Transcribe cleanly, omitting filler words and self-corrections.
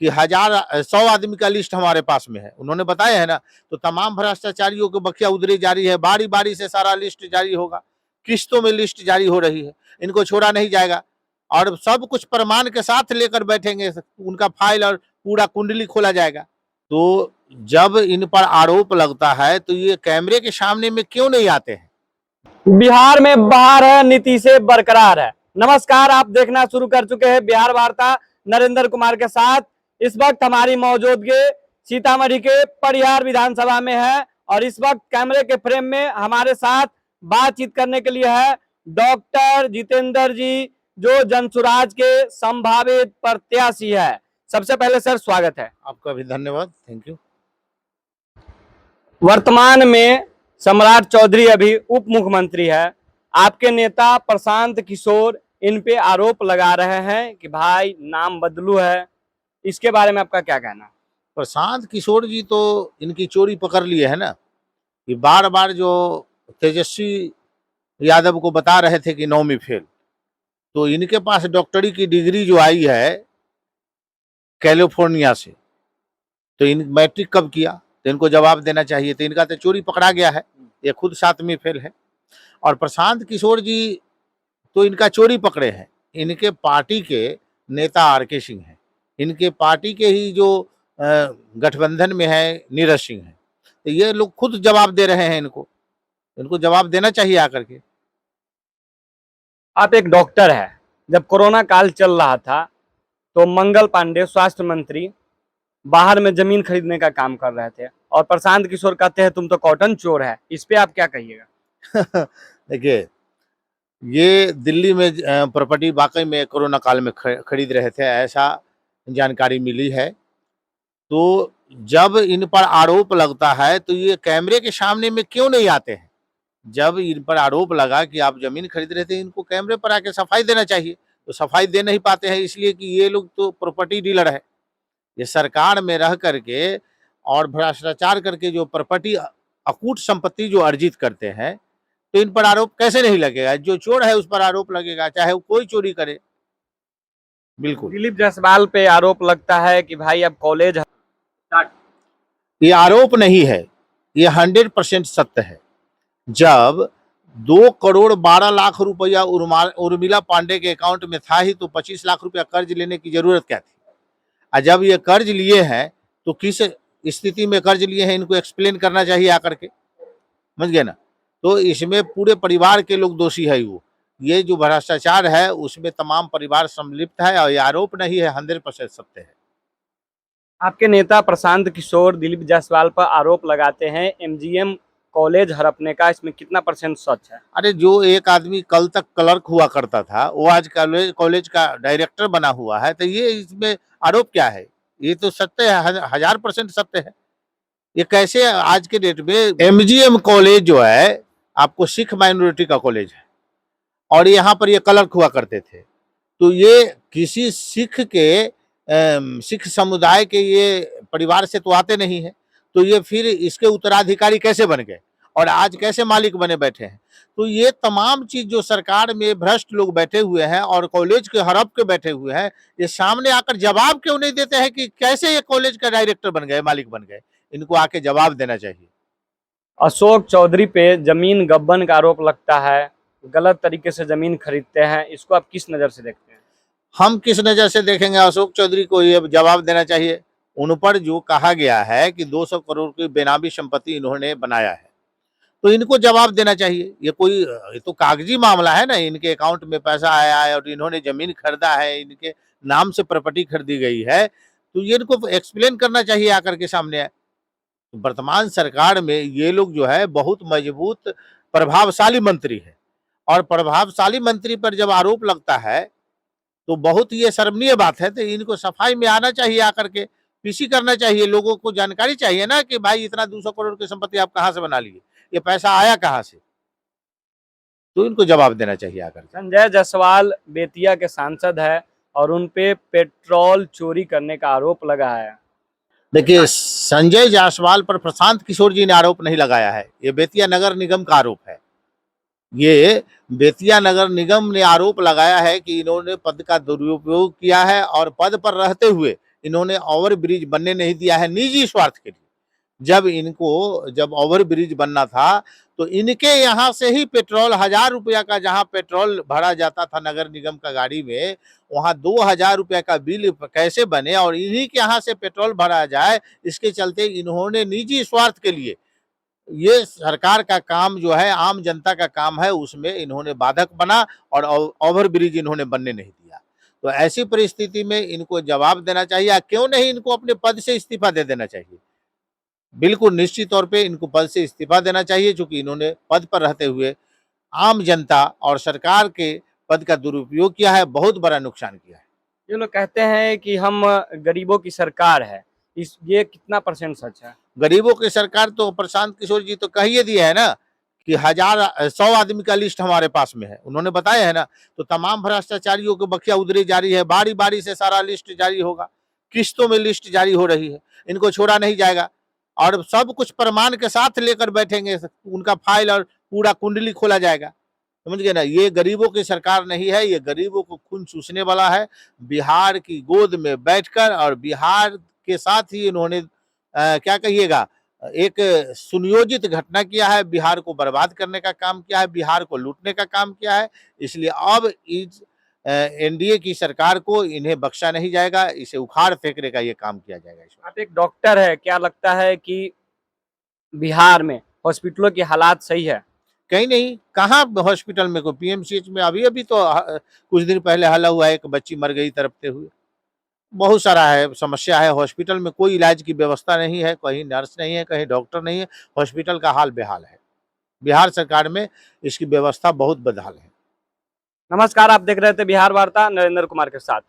कि 1,000 100 आदमी का लिस्ट हमारे पास में है, उन्होंने बताया है ना। तो तमाम भ्रष्टाचारियों को बखिया उधरी जारी है, बारी बारी से सारा लिस्ट जारी होगा, किस्तों में लिस्ट जारी हो रही है, इनको छोड़ा नहीं जाएगा और सब कुछ प्रमाण के साथ लेकर बैठेंगे, उनका फाइल और पूरा कुंडली खोला जाएगा। तो जब इन पर आरोप लगता है तो ये कैमरे के सामने में क्यों नहीं आते हैं? बिहार में बहार है, नीति से बरकरार है। नमस्कार, आप देखना शुरू कर चुके हैं बिहार वार्ता नरेंद्र कुमार के साथ। इस वक्त हमारी मौजूदगी सीतामढ़ी के परिहार विधानसभा में है और इस वक्त कैमरे के फ्रेम में हमारे साथ बातचीत करने के लिए है डॉक्टर जितेंद्र जी, जो जनसुराज के संभावित प्रत्याशी है। सबसे पहले सर स्वागत है आपका भी, धन्यवाद, थैंक यू। वर्तमान में सम्राट चौधरी अभी उप मुख्यमंत्री है। आपके नेता प्रशांत किशोर इन पे आरोप लगा रहे हैं कि भाई नाम बदलू है, इसके बारे में आपका क्या कहना है? प्रशांत किशोर जी तो इनकी चोरी पकड़ लिए है ना, कि बार बार जो तेजस्वी यादव को बता रहे थे कि 9वीं फेल, तो इनके पास डॉक्टरी की डिग्री जो आई है कैलिफोर्निया से, तो इन मैट्रिक कब किया, तो इनको जवाब देना चाहिए। तो इनका तो चोरी पकड़ा गया है, ये खुद 7वीं फेल है। और प्रशांत किशोर जी तो इनका चोरी पकड़े हैं, इनके पार्टी के नेता RK सिंह हैं, इनके पार्टी के ही जो गठबंधन में है नीरज सिंह है। तो ये लोग खुद जवाब दे रहे हैं, इनको जवाब देना चाहिए आकर के। आप एक डॉक्टर है, जब कोरोना काल चल रहा था तो मंगल पांडे स्वास्थ्य मंत्री बाहर में जमीन खरीदने का काम कर रहे थे और प्रशांत किशोर कहते हैं तुम तो कॉटन चोर है। इस पे आप क्या कहिएगा? देखिए, ये दिल्ली में प्रॉपर्टी वाकई में कोरोना काल में खरीद रहे थे, ऐसा जानकारी मिली है। तो जब इन पर आरोप लगता है तो ये कैमरे के सामने में क्यों नहीं आते हैं? जब इन पर आरोप लगा कि आप जमीन खरीद रहे थे, इनको कैमरे पर आके सफाई देना चाहिए, तो सफाई दे नहीं पाते हैं, इसलिए कि ये लोग तो प्रॉपर्टी डीलर है। ये सरकार में रह करके और भ्रष्टाचार करके जो प्रॉपर्टी अकूट संपत्ति जो अर्जित करते हैं, तो इन पर आरोप कैसे नहीं लगेगा? जो चोर है उस पर आरोप लगेगा, चाहे वो कोई चोरी करे। बिल्कुल, दिलीप जायसवाल पे आरोप लगता है कि भाई अब कॉलेज ये आरोप नहीं है, ये 100% सत्य है। जब 2,12,00,000 रुपया उर्मिला पांडे के अकाउंट में था ही, तो 25 लाख रुपया कर्ज लेने की जरूरत क्या थी? और जब ये कर्ज लिए हैं तो किस स्थिति में कर्ज लिए हैं, इनको एक्सप्लेन करना चाहिए आकर के, समझ गए ना। तो इसमें पूरे परिवार के लोग दोषी है। ये जो भ्रष्टाचार है उसमें तमाम परिवार सम्मिलित है और ये आरोप नहीं है, 100% सत्य है। आपके नेता प्रशांत किशोर दिलीप जायसवाल पर आरोप लगाते हैं MGM कॉलेज हड़पने का, इसमें कितना % सच है? अरे, जो एक आदमी कल तक क्लर्क हुआ करता था वो आज कॉलेज का डायरेक्टर बना हुआ है, तो ये इसमें आरोप क्या है? ये तो सत्य है, 1000% सत्य है। ये कैसे आज के डेट में MGM कॉलेज जो है आपको सिख माइनॉरिटी का कॉलेज है और यहाँ पर ये क्लर्क हुआ करते थे, तो ये किसी सिख समुदाय के ये परिवार से तो आते नहीं है, तो ये फिर इसके उत्तराधिकारी कैसे बन गए और आज कैसे मालिक बने बैठे हैं? तो ये तमाम चीज जो सरकार में भ्रष्ट लोग बैठे हुए हैं और कॉलेज के हड़प के बैठे हुए हैं, ये सामने आकर जवाब क्यों नहीं देते हैं कि कैसे ये कॉलेज का डायरेक्टर बन गए, मालिक बन गए? इनको आके जवाब देना चाहिए। अशोक चौधरी पे जमीन गबन का आरोप लगता है, गलत तरीके से जमीन खरीदते हैं, इसको आप किस नजर से देखते हैं? हम किस नजर से देखेंगे? अशोक चौधरी को ये जवाब देना चाहिए। उन पर जो कहा गया है कि 200 करोड़ की बेनामी संपत्ति इन्होंने बनाया है, तो इनको जवाब देना चाहिए। ये तो कागजी मामला है ना, इनके अकाउंट में पैसा आया है और इन्होंने जमीन खरीदा है, इनके नाम से प्रॉपर्टी खरीदी गई है, तो ये इनको एक्सप्लेन करना चाहिए आकर के सामने। वर्तमान सरकार में ये लोग जो है बहुत मजबूत प्रभावशाली मंत्री है और प्रभावशाली मंत्री पर जब आरोप लगता है तो बहुत ये शर्मनीय बात है। तो इनको सफाई में आना चाहिए, आकर के पीसी करना चाहिए, लोगों को जानकारी चाहिए ना कि भाई इतना 200 करोड़ की संपत्ति आप कहाँ से बना लिए, ये पैसा आया कहाँ से, तो इनको जवाब देना चाहिए आकर के। संजय जायसवाल बेतिया के सांसद है और उन पे पेट्रोल चोरी करने का आरोप लगा है। देखिए, संजय जायसवाल पर प्रशांत किशोर जी ने आरोप नहीं लगाया है, ये बेतिया नगर निगम का आरोप है। ये बेतिया नगर निगम ने आरोप लगाया है कि इन्होंने पद का दुरुपयोग किया है और पद पर रहते हुए इन्होंने ओवर ब्रिज बनने नहीं दिया है निजी स्वार्थ के लिए। जब ओवर ब्रिज बनना था तो इनके यहाँ से ही पेट्रोल 1000 रुपया का जहाँ पेट्रोल भरा जाता था नगर निगम का गाड़ी में, वहाँ 2000 रुपया का बिल कैसे बने और इन्हीं के यहाँ से पेट्रोल भरा जाए, इसके चलते इन्होंने निजी स्वार्थ के लिए ये सरकार का काम जो है, आम जनता का काम है, उसमें इन्होंने बाधक बना और ओवर ब्रिज इन्होंने बनने नहीं दिया। तो ऐसी परिस्थिति में इनको जवाब देना चाहिए, या क्यों नहीं इनको अपने पद से इस्तीफा दे देना चाहिए। बिल्कुल निश्चित तौर पे इनको पद से इस्तीफा देना चाहिए, क्योंकि इन्होंने पद पर रहते हुए आम जनता और सरकार के पद का दुरुपयोग किया है, बहुत बड़ा नुकसान किया है। ये लोग कहते हैं कि हम गरीबों की सरकार है, ये कितना % सच है? गरीबों की सरकार तो प्रशांत किशोर जी तो कह ही दिए है ना कि 100 आदमी का लिस्ट हमारे पास में है, उन्होंने बताया है ना। तो तमाम भ्रष्टाचारियों को बखिया उधरी जारी है, बारी बारी से सारा लिस्ट जारी होगा, किस्तों में लिस्ट जारी हो रही है, इनको छोड़ा नहीं जाएगा और सब कुछ प्रमाण के साथ लेकर बैठेंगे, उनका फाइल और पूरा कुंडली खोला जाएगा। समझ गए ना, ये गरीबों की सरकार नहीं है, ये गरीबों को खून चूसने वाला है। बिहार की गोद में बैठकर और बिहार के साथ ही इन्होंने क्या कहिएगा, एक सुनियोजित घटना किया है, बिहार को बर्बाद करने का काम किया है, बिहार को लूटने का काम किया है। इसलिए अब इस एनडीए की सरकार को इन्हें बख्शा नहीं जाएगा, इसे उखाड़ फेंकने का ये काम किया जाएगा। आप एक डॉक्टर है, क्या लगता है कि बिहार में हॉस्पिटलों की हालात सही है? कहीं नहीं, कहाँ हॉस्पिटल में, को पीएमसीएच में अभी अभी तो कुछ दिन पहले हल्ला हुआ है, एक बच्ची मर गई तड़पते हुए। बहुत सारा है, समस्या है, हॉस्पिटल में कोई इलाज की व्यवस्था नहीं है, कहीं नर्स नहीं है, कहीं डॉक्टर नहीं है, हॉस्पिटल का हाल बेहाल है। बिहार सरकार में इसकी व्यवस्था बहुत बदहाल है। नमस्कार, आप देख रहे थे बिहार वार्ता नरेंद्र कुमार के साथ।